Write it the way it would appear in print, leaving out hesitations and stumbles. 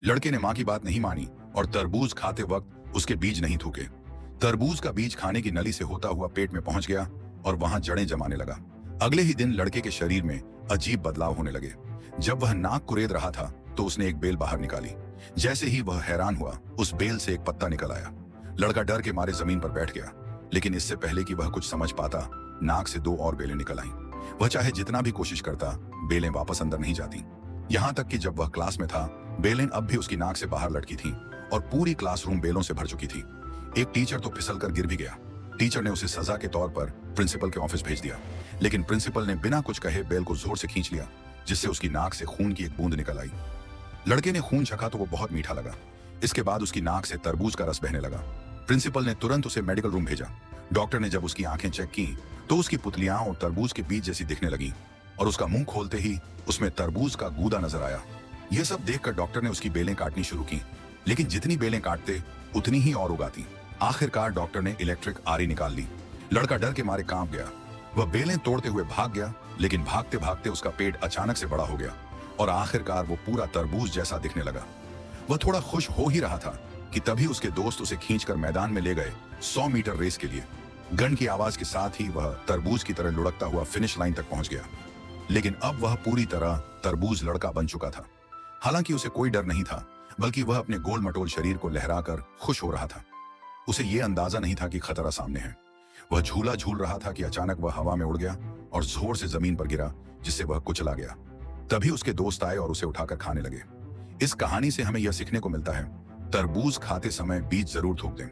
लड़के ने माँ की बात नहीं मानी और तरबूज खाते वक्त उसके बीज नहीं थूके। तरबूज का बीज खाने की नली से होता हुआ पेट में पहुंच गया और वहां जड़ें जमाने लगा। अगले ही दिन लड़के के शरीर में अजीब बदलाव होने लगे। जब वह नाक कुरेद रहा था तो उसने एक बेल बाहर निकाली। जैसे ही वह हैरान हुआ, उस बेल से एक पत्ता निकल आया। लड़का डर के मारे जमीन पर बैठ गया, लेकिन इससे पहले कि वह कुछ समझ पाता, नाक से दो और बेलें निकल आईं। वह चाहे जितना भी कोशिश करता, बेलें वापस अंदर नहीं जाती। यहाँ तक कि जब वह क्लास में था, बेलें अब भी उसकी नाक से बाहर लटकी थीं और पूरी क्लासरूम बेलों से भर चुकी थी। एक टीचर तो फिसलकर गिर भी गया। टीचर ने उसे सजा के तौर पर प्रिंसिपल के ऑफिस भेज दिया, लेकिन प्रिंसिपल ने बिना कुछ कहे बेल को जोर से खींच लिया, जिससे उसकी नाक से खून की एक बूंद निकल आई। लड़के ने खून चखा तो वो बहुत मीठा लगा। इसके बाद उसकी नाक से तरबूज का रस बहने लगा। प्रिंसिपल ने तुरंत उसे मेडिकल रूम भेजा। डॉक्टर ने जब उसकी आंखें चेक की तो उसकी पुतलियां और तरबूज के बीज जैसी दिखने लगी और उसका मुंह खोलते ही उसमें तरबूज का गूदा नजर आया। यह सब देखकर डॉक्टर ने उसकी बेलें काटनी शुरू की, लेकिन जितनी बेलें काटते उतनी ही और उगाती। आखिरकार डॉक्टर ने इलेक्ट्रिक आरी निकाल ली। लड़का डर के मारे कांप गया। वह बेलें तोड़ते हुए भाग गया, लेकिन भागते भागते उसका पेट अचानक से बड़ा हो गया और आखिरकार वो पूरा तरबूज जैसा दिखने लगा। वह थोड़ा खुश हो ही रहा था कि तभी उसके दोस्त उसे खींचकर मैदान में ले गए 100 मीटर रेस के लिए। गन की आवाज के साथ ही वह तरबूज की तरह लुढ़कता हुआ फिनिश लाइन तक पहुंच गया, लेकिन अब वह पूरी तरह तरबूज लड़का बन चुका था। हालांकि उसे कोई डर नहीं था, बल्कि वह अपने गोल मटोल शरीर को लहराकर खुश हो रहा था। उसे यह अंदाजा नहीं था कि खतरा सामने है। वह झूला झूल रहा था कि अचानक वह हवा में उड़ गया और जोर से जमीन पर गिरा, जिससे वह कुचला गया। तभी उसके दोस्त आए और उसे उठाकर खाने लगे। इस कहानी से हमें यह सीखने को मिलता है, तरबूज खाते समय बीज जरूर थूक दें।